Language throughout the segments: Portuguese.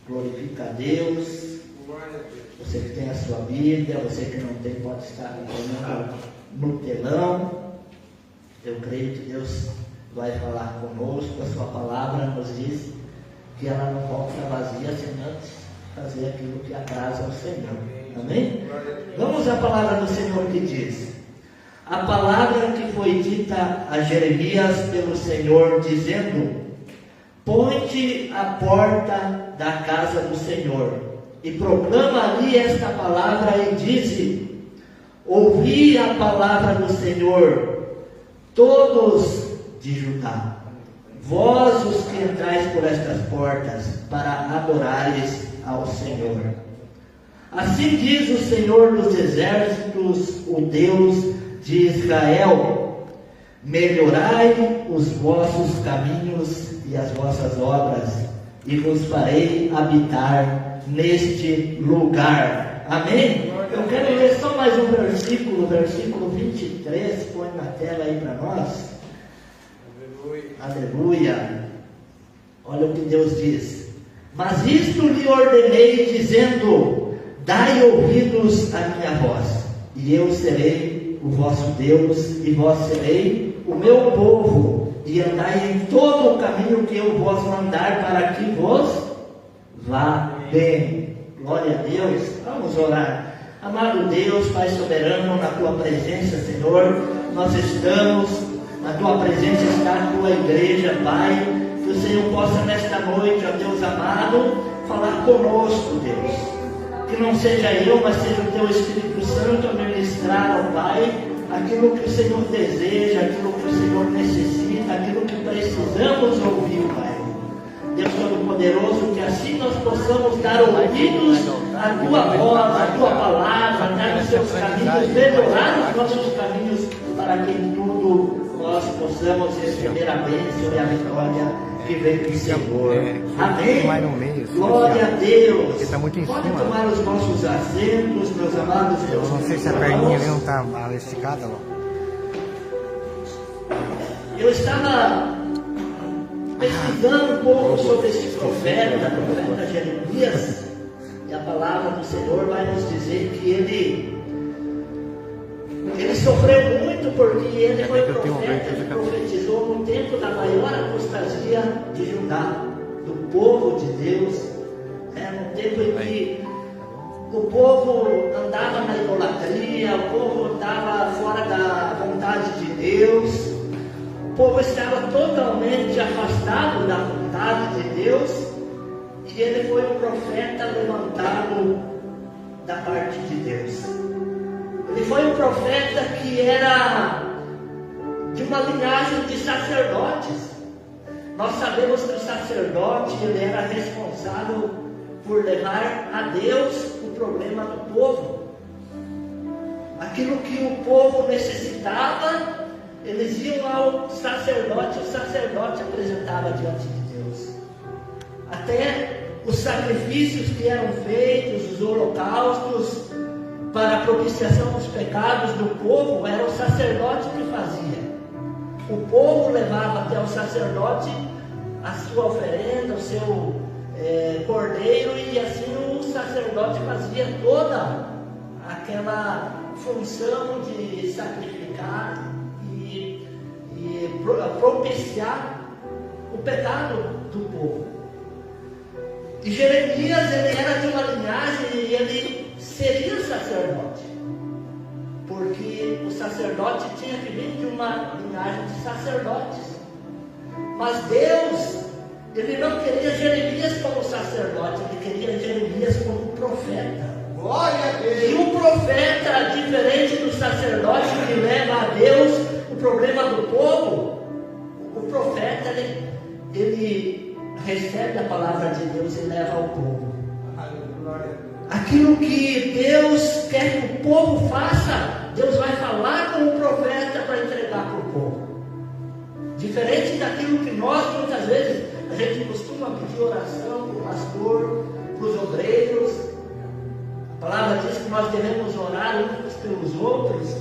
Glorifica a Deus. Você que tem a sua Bíblia, você que não tem, pode estar acompanhando no telão. Eu creio que Deus vai falar conosco. A sua palavra nos diz que ela não volta vazia sem antes fazer aquilo que agrada ao Senhor. Amém? Vamos à palavra do Senhor que diz: a palavra que foi dita a Jeremias pelo Senhor, dizendo: ponte a porta da casa do Senhor e proclama ali esta palavra e dize: ouvi a palavra do Senhor, todos de Judá, vós os que entrais por estas portas, para adorares ao Senhor. Assim diz o Senhor dos exércitos, o Deus de Israel: melhorai os vossos caminhos e as vossas obras, e vos farei habitar neste lugar. Amém? Eu quero ler só mais um versículo, versículo 23, põe na tela aí para nós. Aleluia. Olha o que Deus diz: mas isto lhe ordenei, dizendo: dai ouvidos à minha voz, e eu serei o vosso Deus, e vós serei o meu povo, e andai em todo o caminho que eu vos mandar, para que vos vá bem. Glória a Deus. Vamos orar. Amado Deus, Pai soberano, na tua presença, Senhor, nós estamos, na tua presença está a tua igreja, Pai. Que o Senhor possa nesta noite, ó Deus amado, falar conosco, Deus. Que não seja eu, mas seja o teu Espírito Santo a ministrar, ó Pai, aquilo que o Senhor deseja, aquilo que o Senhor necessita, aquilo que precisamos ouvir, Pai. Deus Todo-Poderoso, que assim nós possamos dar ouvidos à tua voz, à tua palavra, andar nos teus caminhos, melhorar os nossos caminhos, para que em tudo nós possamos receber a bênção e a vitória que vem do Senhor. Amém. Glória a Deus. Pode tomar os nossos assentos, meus amados. Eu não sei se a perninha ali não está esticada, ó. Eu estava pesquisando um pouco sobre esse profeta Jeremias, e a palavra do Senhor vai nos dizer que ele sofreu muito, porque ele foi um profeta que profetizou no tempo da maior apostasia de Judá, do povo de Deus, no tempo em que o povo andava na idolatria, o povo andava fora da vontade de Deus. O povo estava totalmente afastado da vontade de Deus, e ele foi um profeta levantado da parte de Deus. Ele foi um profeta que era de uma linhagem de sacerdotes. Nós sabemos que o sacerdote, ele era responsável por levar a Deus o problema do povo. Aquilo que o povo necessitava, eles iam ao sacerdote, o sacerdote apresentava diante de Deus. Até os sacrifícios que eram feitos, os holocaustos para a propiciação dos pecados do povo, era o sacerdote que fazia. O povo levava até o sacerdote a sua oferenda, o seu cordeiro, e assim o sacerdote fazia toda aquela função de sacrificar e propiciar o pecado do povo. E Jeremias, ele era de uma linhagem e ele seria sacerdote, porque o sacerdote tinha que vir de uma linhagem de sacerdotes. Mas Deus, ele não queria Jeremias como sacerdote, ele queria Jeremias como profeta. Glória a Deus. E o profeta, diferente do sacerdote que leva a Deus o problema do povo, o profeta, ele recebe a palavra de Deus e leva ao povo. Aquilo que Deus quer que o povo faça, Deus vai falar com o profeta para entregar para o povo. Diferente daquilo que nós, muitas vezes, a gente costuma pedir oração para o pastor, para os obreiros. A palavra diz que nós devemos orar uns pelos outros.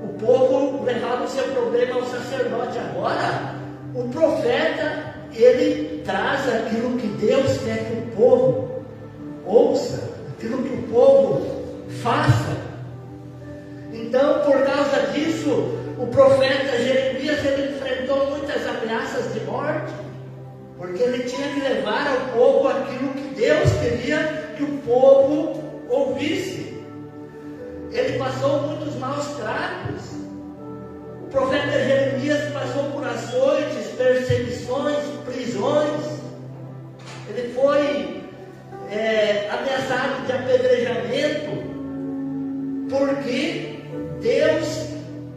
O povo levava o seu problema ao sacerdote. Agora, o profeta, ele traz aquilo que Deus quer que o povo ouça, aquilo que o povo faça. Então, por causa disso, o profeta Jeremias, ele enfrentou muitas ameaças de morte, porque ele tinha que levar ao povo aquilo que Deus queria que o povo ouvisse. Ele passou muitos maus tratos. O profeta Jeremias passou por açoites, perseguições, prisões. Ele foi ameaçado de apedrejamento, porque Deus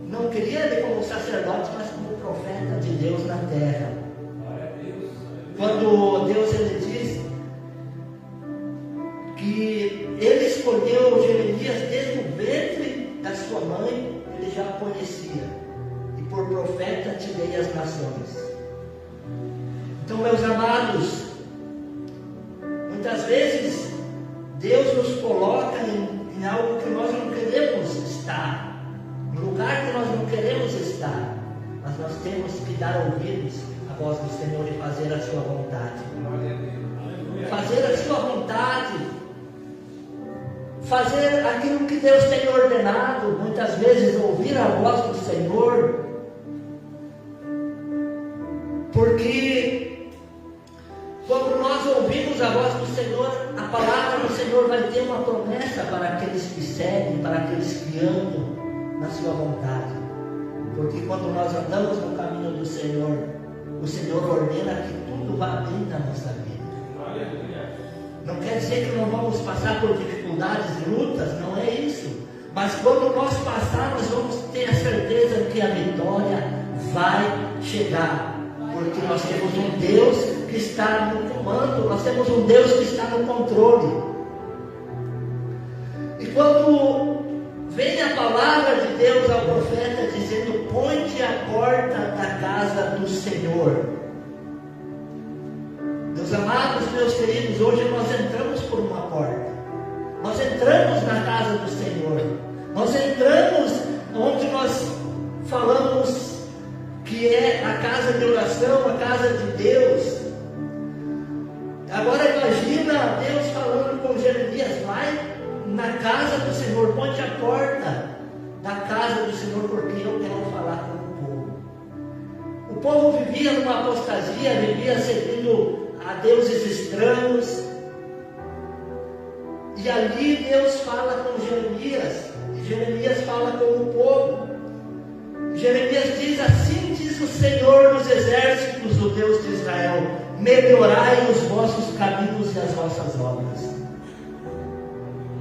não queria ele como sacerdote, mas como profeta de Deus na terra. Quando Deus ele diz que ele escolheu Jeremias desde o ventre da sua mãe, ele já conhecia. E por profeta te dei as nações. Então, meus amados, muitas vezes Deus nos coloca em algo que nós não queremos estar, em lugar que nós não queremos estar, mas nós temos que dar ouvidos à voz do Senhor e fazer a sua vontade. Fazer a sua vontade, fazer aquilo que Deus tem ordenado, muitas vezes ouvir a voz do Senhor, porque quando nós ouvimos a voz do Senhor, a palavra do Senhor vai ter uma promessa para aqueles que seguem, para aqueles que andam na sua vontade. Porque quando nós andamos no caminho do Senhor, o Senhor ordena que tudo vá bem na nossa vida. Não quer dizer que não vamos passar por dificuldades e lutas, não é isso. Mas quando nós passarmos, vamos ter a certeza que a vitória vai chegar. Porque nós temos um Deus que está no comando, nós temos um Deus que está no controle. E quando vem a palavra de Deus ao profeta dizendo: põe-te à porta da casa do Senhor. Meus amados, meus queridos, hoje nós entramos por uma porta. Nós entramos na casa do Senhor. Nós entramos onde nós falamos que é a casa de oração, a casa de Deus. Agora imagina Deus falando com Jeremias: vai na casa do Senhor, põe-te à porta da casa do Senhor, porque eu quero falar com o povo. O povo vivia numa apostasia, vivia seguindo a deuses estranhos, e ali Deus fala com Jeremias, e Jeremias fala com o povo. Jeremias diz: assim diz o Senhor dos exércitos, o Deus de Israel: melhorai os vossos caminhos e as vossas obras.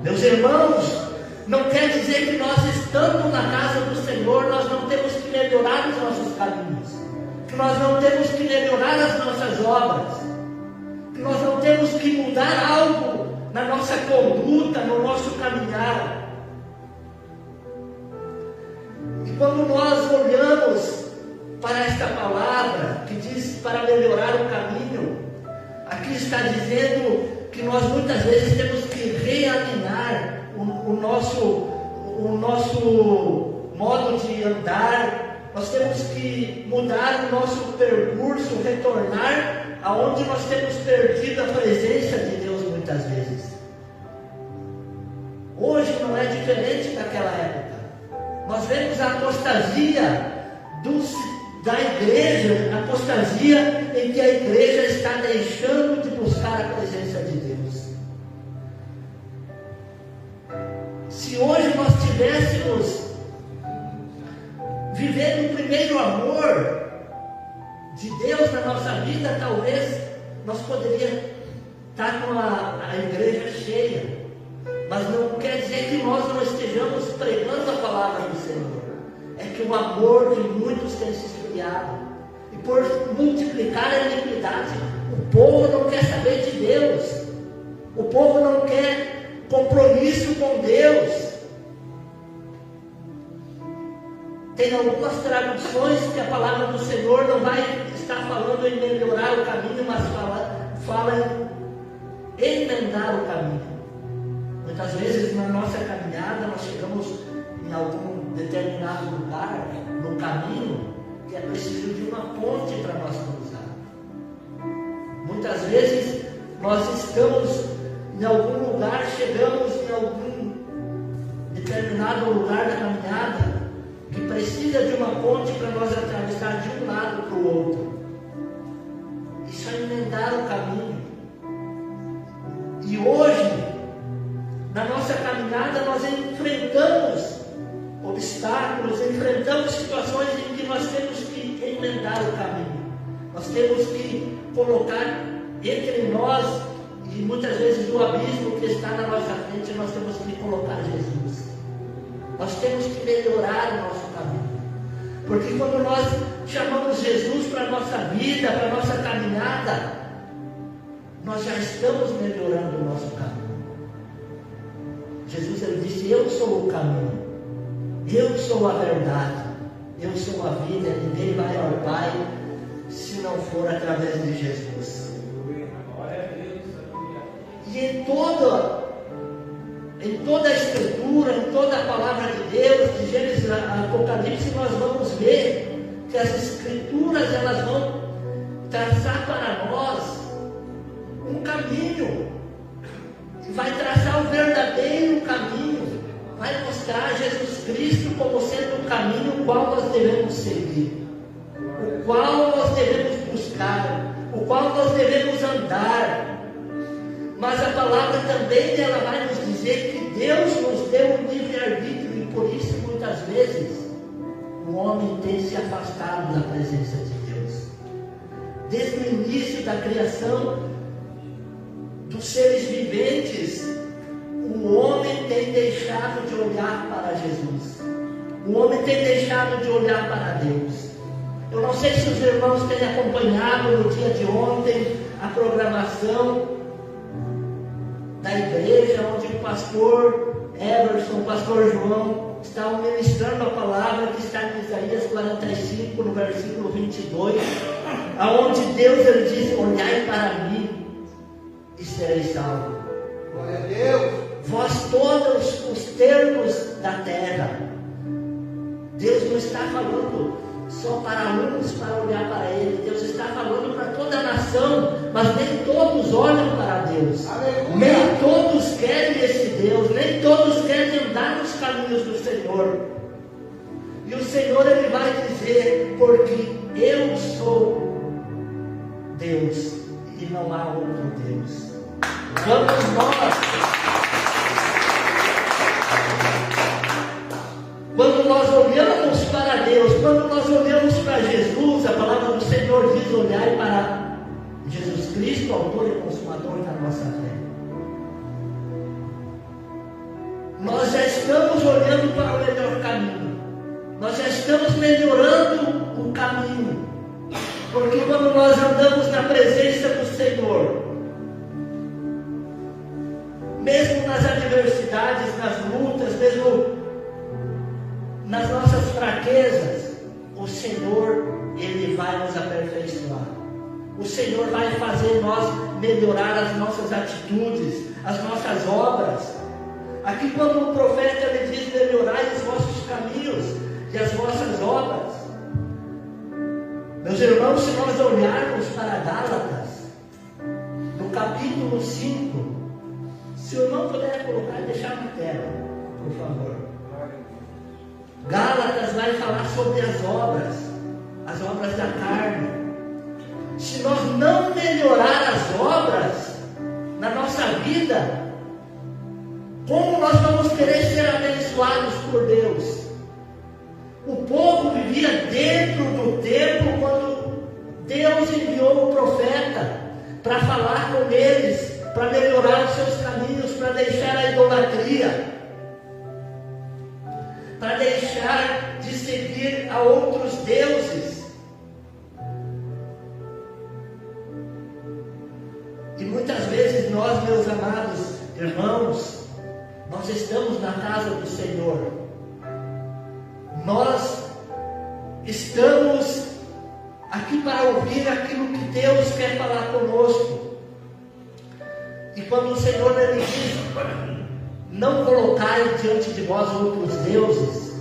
Meus irmãos, não quer dizer que nós estando na casa do Senhor, nós não temos que melhorar os nossos caminhos, que nós não temos que melhorar as nossas obras, que nós não temos que mudar algo na nossa conduta, no nosso caminhar. E quando nós olhamos para esta palavra que diz para melhorar o caminho, aqui está dizendo que nós muitas vezes temos que realinhar o nosso modo de andar. Nós temos que mudar o nosso percurso, retornar aonde nós temos perdido a presença de Deus muitas vezes. Hoje não é diferente daquela época. Nós vemos a apostasia da igreja, a apostasia em que a igreja está deixando de buscar a presença de Deus. Se hoje nós tivéssemos vivendo o primeiro amor de Deus na nossa vida, talvez nós poderíamos estar com a igreja cheia. Mas não quer dizer que nós não estejamos pregando a palavra do Senhor. É que o amor de muitos tem se esfriado. E por multiplicar a iniquidade, o povo não quer saber de Deus. O povo não quer compromisso com Deus. Tem algumas traduções que a palavra do Senhor não vai estar falando em melhorar o caminho, mas fala em emendar o caminho. Muitas vezes na nossa caminhada nós chegamos em algum determinado lugar, no caminho, que é preciso de uma ponte para nós cruzar. Muitas vezes nós estamos em algum lugar, chegamos em algum determinado lugar da caminhada que precisa de uma ponte para nós atravessar de um lado para o outro. Isso é emendar o caminho. E hoje, na nossa caminhada, nós enfrentamos obstáculos, enfrentamos situações em que nós temos que emendar o caminho. Nós temos que colocar entre nós e muitas vezes o abismo que está na nossa frente, nós temos que colocar Jesus. Nós temos que melhorar o nosso caminho. Porque quando nós chamamos Jesus para a nossa vida, para a nossa caminhada, nós já estamos melhorando o nosso caminho. Jesus, ele disse: eu sou o caminho, eu sou a verdade, eu sou a vida, ninguém vai ao Pai se não for através de Jesus. E em toda a Escritura, em toda a palavra de Deus, de Gênesis a Apocalipse, nós vamos ver que as Escrituras, elas vão traçar para nós um caminho, vai traçar o verdadeiro caminho, vai mostrar Jesus Cristo como sendo o caminho o qual nós devemos seguir, o qual nós devemos buscar, o qual nós devemos andar. Mas a palavra também, ela vai nos dizer que Deus nos deu um livre-arbítrio, e por isso muitas vezes o homem tem se afastado da presença de Deus. Desde o início da criação dos seres viventes, o homem tem deixado de olhar para Jesus. O homem tem deixado de olhar para Deus. Eu não sei se os irmãos têm acompanhado no dia de ontem a programação da igreja, onde o pastor Everson, o pastor João, estavam ministrando a palavra que está em Isaías 45, no versículo 22, aonde Deus, ele diz: olhai para mim e sereis salvos. Glória a Deus. Vós todos os termos da terra. Deus não está falando só para uns para olhar para Ele. Deus está falando para toda a nação, mas nem todos olham para Deus. Aleluia. Nem todos querem esse Deus, nem todos querem andar nos caminhos do Senhor. E o Senhor, ele vai dizer: porque eu sou Deus e não há outro Deus. Vamos quando nós olhamos para Deus, quando nós olhamos para Jesus, a palavra do Senhor diz: olhai para Jesus Cristo, autor e consumador da nossa fé. Nós já estamos olhando para o melhor caminho, nós já estamos melhorando o caminho, porque quando nós andamos na presença do Senhor, mesmo nas adversidades, nas lutas, mesmo nas nossas fraquezas, o Senhor, ele vai nos aperfeiçoar. O Senhor vai fazer nós melhorar as nossas atitudes, as nossas obras. Aqui, quando o profeta, ele diz: melhorai os vossos caminhos e as vossas obras. Meus irmãos, se nós olharmos para Gálatas, no capítulo 5, se o irmão puder colocar e deixar na tela, por favor. Gálatas vai falar sobre as obras da carne. Se nós não melhorar as obras na nossa vida, como nós vamos querer ser abençoados por Deus? O povo vivia dentro do templo quando Deus enviou o profeta para falar com eles, para melhorar os seus caminhos, para deixar a idolatria, para deixar de seguir a outros deuses. E muitas vezes nós, meus amados irmãos, nós estamos na casa do Senhor, nós estamos aqui para ouvir aquilo que Deus quer falar conosco. E quando o Senhor, ele diz: não colocai diante de vós outros deuses,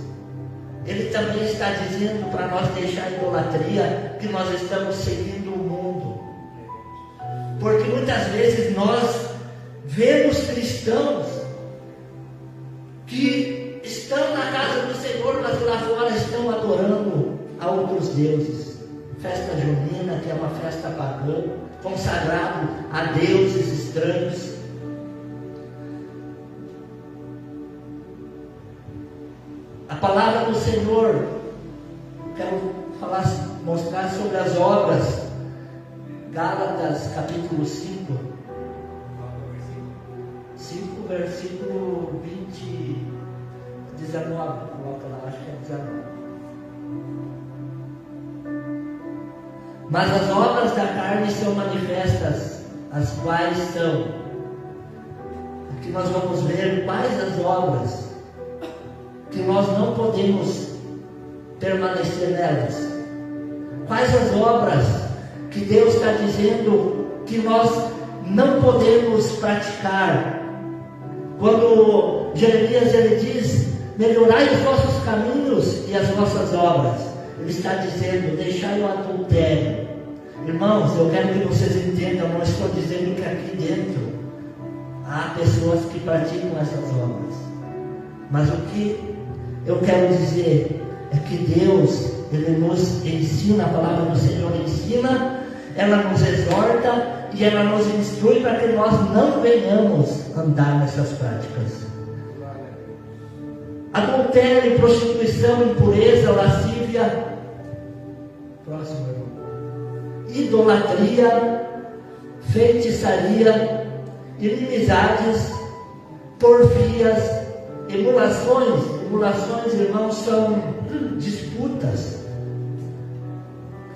ele também está dizendo para nós deixar a idolatria, que nós estamos seguindo o mundo. Porque muitas vezes nós vemos cristãos que estão na casa do Senhor, mas lá fora estão adorando a outros deuses. Festa junina, que é uma festa pagã, consagrado a deuses estranhos. A palavra do Senhor, quero mostrar sobre as obras. Gálatas capítulo 5, versículo 19, coloca lá, acho que é 19. Mas as obras da carne são manifestas, as quais são. Aqui nós vamos ver quais as obras que nós não podemos permanecer nelas. Quais as obras que Deus está dizendo que nós não podemos praticar. Quando Jeremias ele diz: melhorai os vossos caminhos e as vossas obras, ele está dizendo: deixai o adultério. Irmãos, eu quero que vocês entendam, não estou dizendo que aqui dentro há pessoas que praticam essas obras, mas o que eu quero dizer é que Deus, Ele nos ensina, a palavra do Senhor ensina, ela nos exorta e ela nos instrui para que nós não venhamos andar nessas práticas. Adultério, prostituição, impureza, lascívia, próximo, irmão. Idolatria, feitiçaria, inimizades, porfias, emulações. Emulações, irmãos, são disputas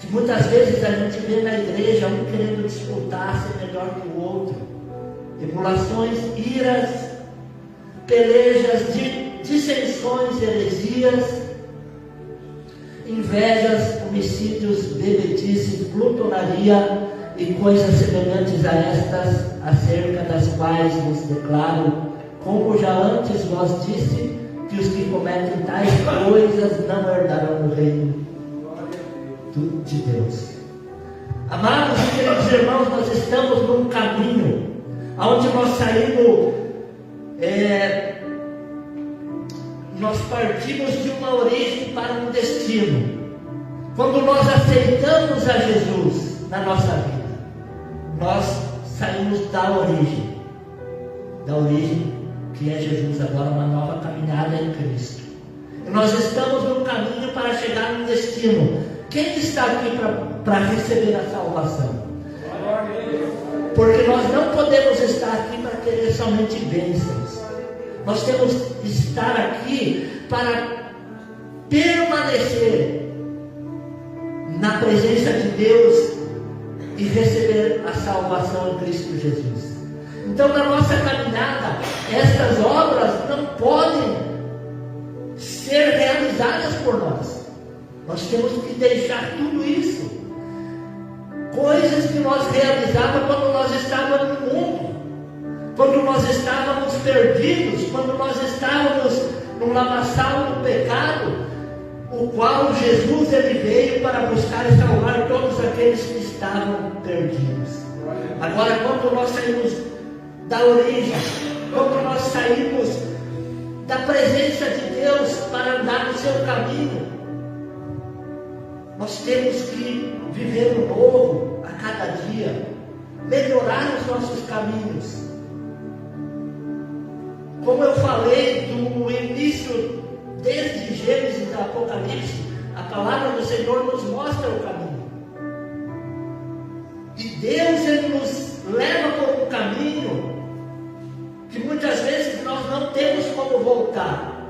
que muitas vezes a gente vê na igreja, um querendo disputar, ser melhor que o outro. Emulações, iras, pelejas, dissensões, heresias, invejas, homicídios, bebedices, glutonaria e coisas semelhantes a estas, acerca das quais vos declaro, como já antes vos disse, que os que cometem tais coisas não herdarão o reino de Deus. Amados e queridos irmãos, nós estamos num caminho onde nós saímos, nós partimos de uma origem para um destino. Quando nós aceitamos a Jesus na nossa vida, nós saímos da origem que é Jesus, agora uma nova caminhada em Cristo. E nós estamos num caminho para chegar no destino. Quem está aqui para receber a salvação? Porque nós não podemos estar aqui para querer somente bênçãos. Nós temos que estar aqui para permanecer na presença de Deus e receber a salvação em Cristo Jesus. Então, na nossa caminhada, estas obras não podem ser realizadas por nós. Nós temos que deixar tudo isso. Coisas que nós realizávamos quando nós estávamos no mundo, quando nós estávamos perdidos, quando nós estávamos no lamaçal do pecado, o qual Jesus ele veio para buscar e salvar todos aqueles que estavam perdidos. Agora, quando nós saímos da origem, quando nós saímos da presença de Deus para andar no seu caminho, nós temos que viver o novo a cada dia, melhorar os nossos caminhos. Como eu falei no início, desde Gênesis e Apocalipse, a palavra do Senhor nos mostra o caminho. E Deus ele nos leva por um caminho que muitas vezes nós não temos como voltar,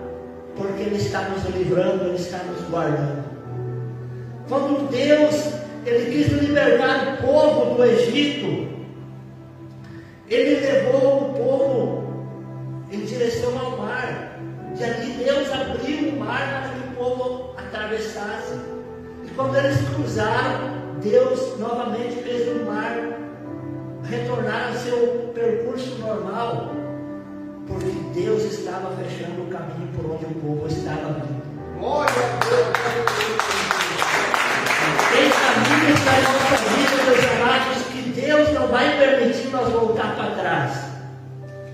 porque Ele está nos livrando, Ele está nos guardando. Quando Deus ele quis libertar o povo do Egito, Ele levou o povo em direção ao mar, e ali Deus abriu o mar para que o povo atravessasse. E quando eles cruzaram, Deus novamente fez o mar retornar ao seu percurso normal, porque Deus estava fechando o caminho por onde o povo estava vindo. Glória a Deus! Tem caminhos da nossa vida, meus amados, que Deus não vai permitir nós voltar para trás?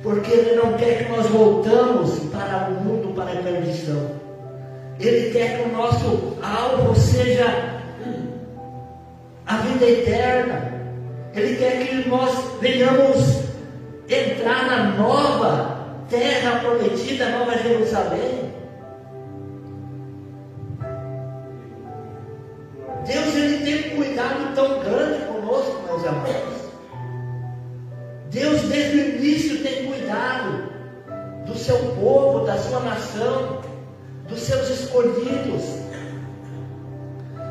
Porque Ele não quer que nós voltamos para o mundo, para a perdição. Ele quer que o nosso alvo seja a vida eterna. Ele quer que nós venhamos entrar na nova terra prometida, Nova Jerusalém. Deus, Ele tem um cuidado tão grande conosco, meus amados. Deus, desde o início, tem cuidado do seu povo, da sua nação, dos seus escolhidos.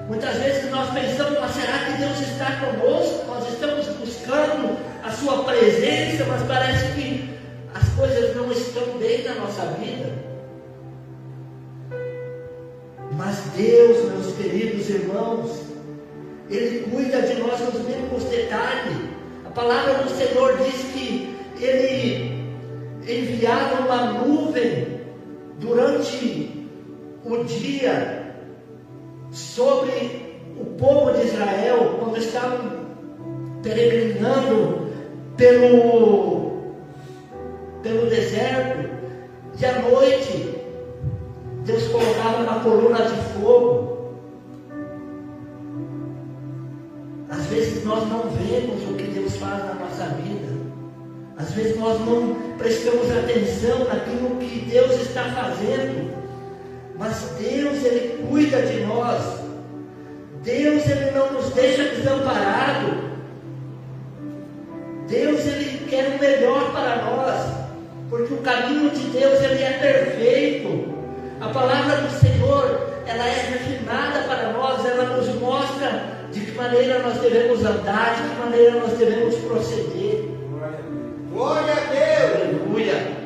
Muitas vezes nós pensamos, mas será que Deus está conosco? Nós estamos buscando a sua presença, mas parece que as coisas não estão bem na nossa vida. Mas Deus, meus queridos irmãos, Ele cuida de nós nos mínimos detalhes. A palavra do Senhor diz que Ele enviava uma nuvem durante o dia sobre o povo de Israel, quando estavam peregrinando pelo deserto, e à noite Deus colocava uma coluna de fogo. Às vezes nós não vemos o que Deus faz na nossa vida. Às vezes nós não prestamos atenção naquilo que Deus está fazendo. Mas Deus, Ele cuida de nós. Deus, Ele não nos deixa desamparados. Deus, Ele quer o melhor para nós. Porque o caminho de Deus, Ele é perfeito. A palavra do Senhor, ela é refinada para nós. Ela nos mostra de que maneira nós devemos andar, de que maneira nós devemos proceder. Glória a Deus! Aleluia!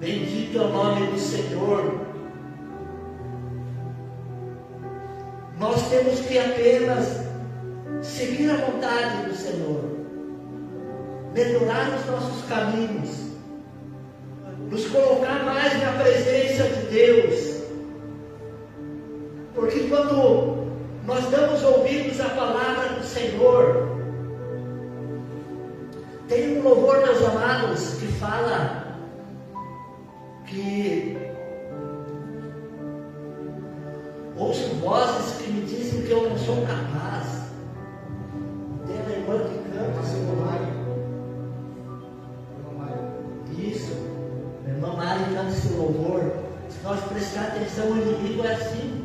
Bendito é o nome do Senhor. Nós temos que apenas seguir a vontade do Senhor, melhorar os nossos caminhos, nos colocar mais na presença de Deus. Porque quando nós damos ouvidos à palavra do Senhor, tem um louvor, meus amados, que fala que ouço vozes que me dizem que eu não sou capaz. Tem a irmã que canta, seu Mário. Isso, a irmã Mari canta esse louvor. Se nós prestar atenção, o inimigo é assim.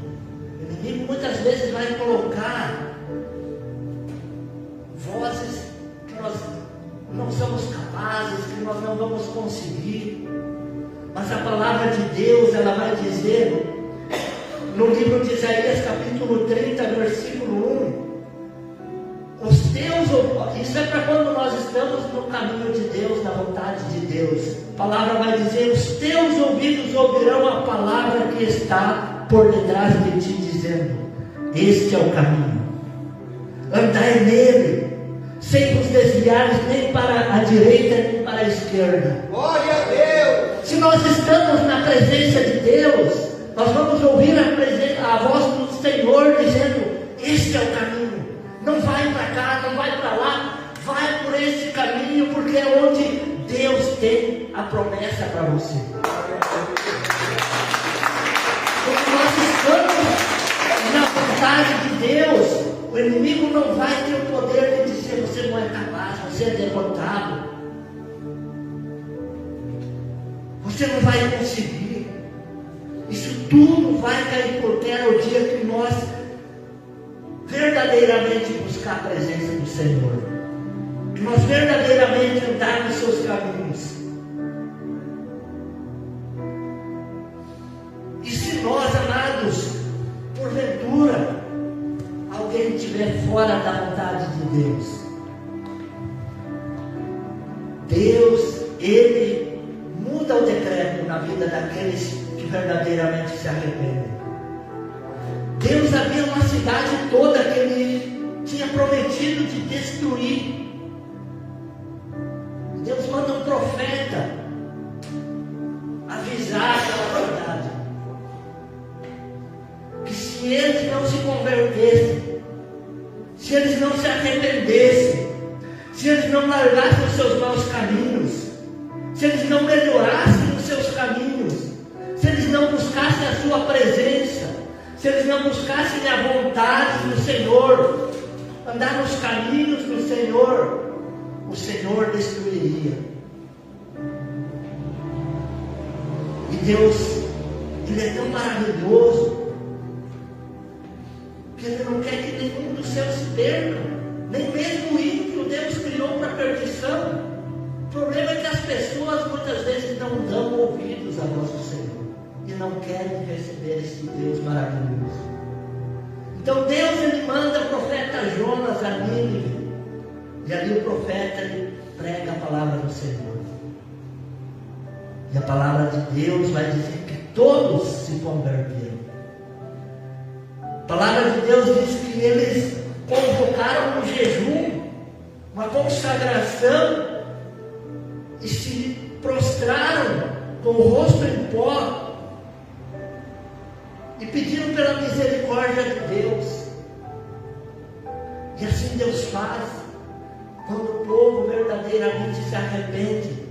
O inimigo muitas vezes vai colocar vozes que nós não somos capazes, que nós não vamos conseguir. Mas a palavra de Deus, ela vai dizer no livro de Isaías, capítulo 30, versículo 1, isso é para quando nós estamos no caminho de Deus, na vontade de Deus. A palavra vai dizer: os teus ouvidos ouvirão a palavra que está por detrás de ti, dizendo: este é o caminho, andai nele, sem vos desviares nem para a direita nem para a esquerda. Glória a Deus! Se nós estamos na presença de Deus, nós vamos ouvir a voz do Senhor dizendo: este é o caminho, não vai para cá, não vai para lá, vai por esse caminho, porque é onde Deus tem a promessa para você. Quando nós estamos na vontade de Deus, o inimigo não vai ter o poder de dizer: você não é capaz, você é derrotado, você não vai conseguir. Isso tudo vai cair por terra o dia que nós verdadeiramente buscar a presença do Senhor, que nós verdadeiramente andar nos seus caminhos. E se nós, amados, porventura alguém estiver fora da vontade de Deus, Ele muda o decreto na vida daqueles que verdadeiramente se arrependem. Deus havia uma cidade toda que Ele tinha prometido de destruir. Deus manda um profeta avisar aquela cidade que se eles não se convertessem, se eles não se arrependessem, se eles não se eles não melhorassem os seus caminhos, se eles não buscassem a sua presença, se eles não buscassem a vontade do Senhor, andar nos caminhos do Senhor, o Senhor destruiria. E Deus, Ele é tão maravilhoso, que Ele não quer que nenhum dos seus se perca, nem mesmo o ímpio Deus criou para a perdição. O problema é que as pessoas muitas vezes não dão ouvidos à voz do Senhor e não querem receber esse Deus maravilhoso. Então Deus, Ele manda o profeta Jonas a Nínive, e ali o profeta, ele prega a palavra do Senhor, e a palavra de Deus vai dizer que todos se converteram. A palavra de Deus diz que eles convocaram um jejum, uma consagração, e se prostraram com o rosto em pó e pediram pela misericórdia de Deus. E assim Deus faz quando o povo verdadeiramente se arrepende.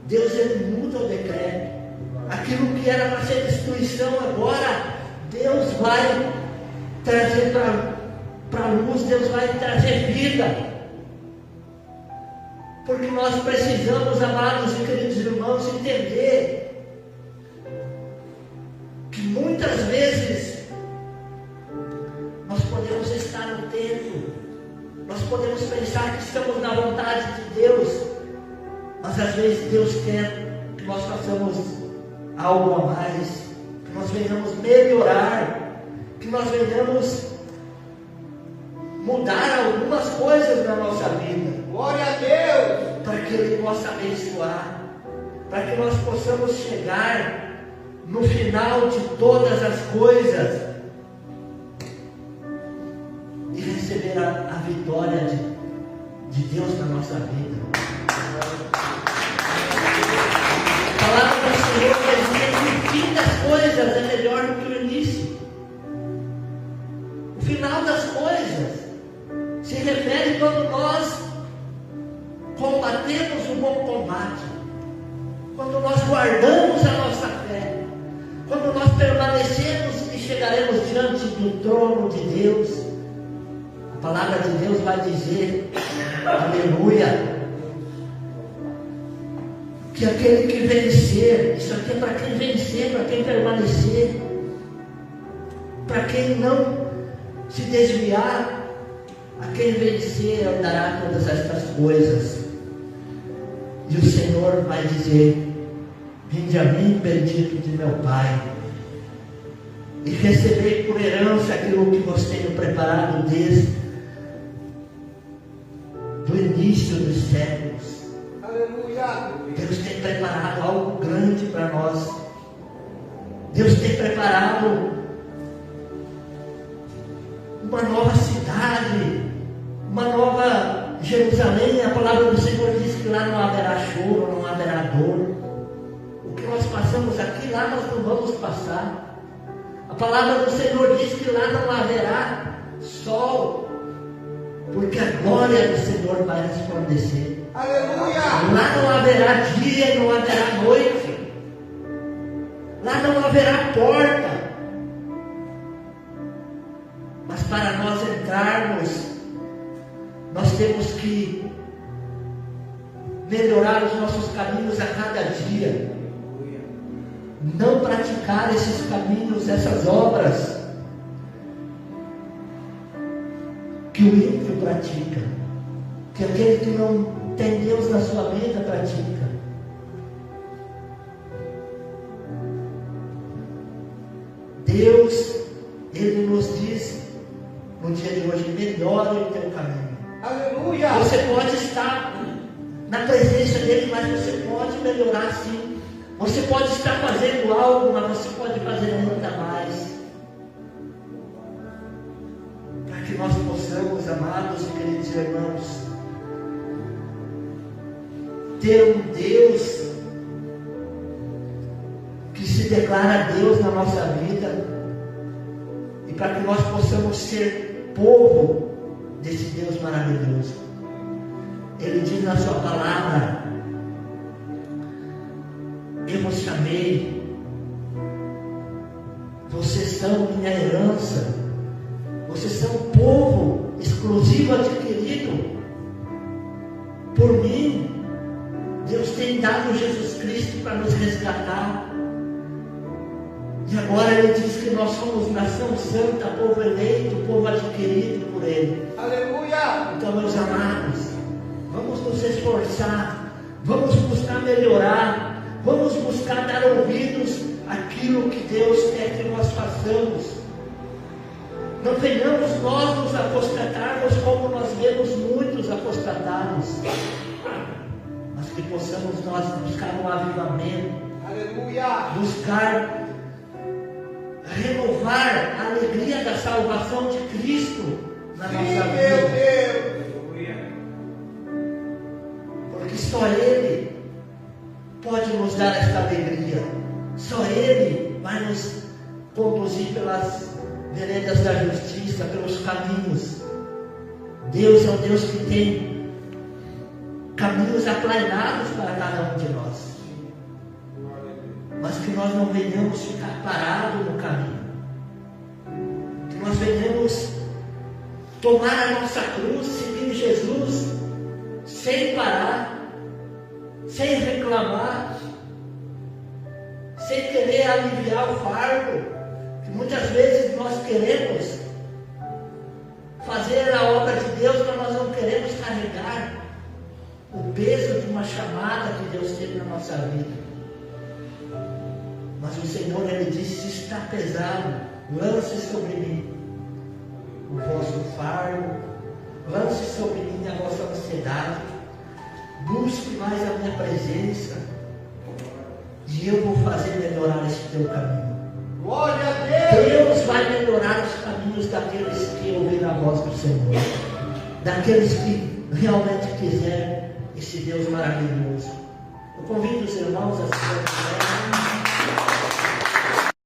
Deus, Ele muda o decreto. Aquilo que era para ser destruição, agora Deus vai trazer para a luz, Deus vai trazer vida. Porque nós precisamos, amados e queridos irmãos, entender que muitas vezes nós podemos estar no templo, nós podemos pensar que estamos na vontade de Deus, mas às vezes Deus quer que nós façamos algo a mais, que nós venhamos melhorar, que nós venhamos mudar algumas coisas na nossa vida. Glória a Deus! Para que Ele possa abençoar, para que nós possamos chegar no final de todas as coisas e receber a vitória de Deus na nossa vida. A palavra do Senhor vai dizer que o fim das coisas é melhor do que o início. O final das coisas se refere quando nós combatemos o bom combate, quando nós guardamos a nossa fé, quando nós permanecemos e chegaremos diante do trono de Deus. A palavra de Deus vai dizer, aleluia, que aquele que vencer, isso aqui é para quem vencer, para quem permanecer, para quem não se desviar, a quem vencer andará todas estas coisas. E o Senhor vai dizer, vinde a mim, bendito de meu Pai, e recebei por herança aquilo que vos tenho preparado desde do início dos séculos. Aleluia! Deus tem preparado algo grande para nós. Deus tem preparado uma nova cidade, uma nova Jerusalém. A palavra do Senhor diz que lá não haverá choro, não haverá dor. O que nós passamos aqui, lá nós não vamos passar. A palavra do Senhor diz que lá não haverá sol, porque a glória do Senhor vai resplandecer. Aleluia! Lá não haverá dia, não haverá noite. Lá não haverá porta. Mas para nós entrarmos, nós temos que melhorar os nossos caminhos a cada dia. Não praticar esses caminhos, essas obras que o ímpio pratica, que aquele que não tem Deus na sua vida pratica. Deus, Ele nos diz no dia de hoje, melhore o teu caminho. Aleluia! Você pode estar na presença dele, mas você pode melhorar sim. Você pode estar fazendo algo, mas você pode fazer ainda mais. Para que nós possamos, amados e queridos irmãos, ter um Deus que se declara Deus na nossa vida, e para que nós possamos ser povo desse Deus maravilhoso. Ele diz na sua palavra por mim. Deus tem dado Jesus Cristo para nos resgatar. E agora Ele diz que nós somos nação santa, povo eleito, povo adquirido por Ele. Aleluia. Então, meus amados, vamos nos esforçar, vamos buscar melhorar, vamos buscar dar ouvidos àquilo que Deus quer que nós façamos. Não venhamos nós nos apostatarmos como nós vemos muitos apostatarmos, mas que possamos nós buscar um avivamento, Aleluia. buscar renovar a alegria da salvação de Cristo na Sim, nossa meu vida. Deus. Porque só Ele pode nos dar esta alegria. Só Ele vai nos conduzir pelas veredas da justiça, pelos caminhos. Deus é um Deus que tem caminhos aplanados para cada um de nós. Mas que nós não venhamos ficar parados no caminho. Que nós venhamos tomar a nossa cruz, seguir Jesus, sem parar, sem reclamar, sem querer aliviar o fardo, que muitas vezes nós queremos fazer a obra de Deus, mas nós não queremos carregar o peso de uma chamada que Deus teve na nossa vida. Mas o Senhor, Ele disse: se está pesado, lance sobre mim o vosso fardo, lance sobre mim a vossa ansiedade, busque mais a minha presença, e eu vou fazer melhorar esse teu caminho. Glória a Deus. Deus vai melhorar os caminhos daqueles que ouvem a voz do Senhor, daqueles que realmente quiserem esse Deus maravilhoso. Eu convido os irmãos a se levantarem.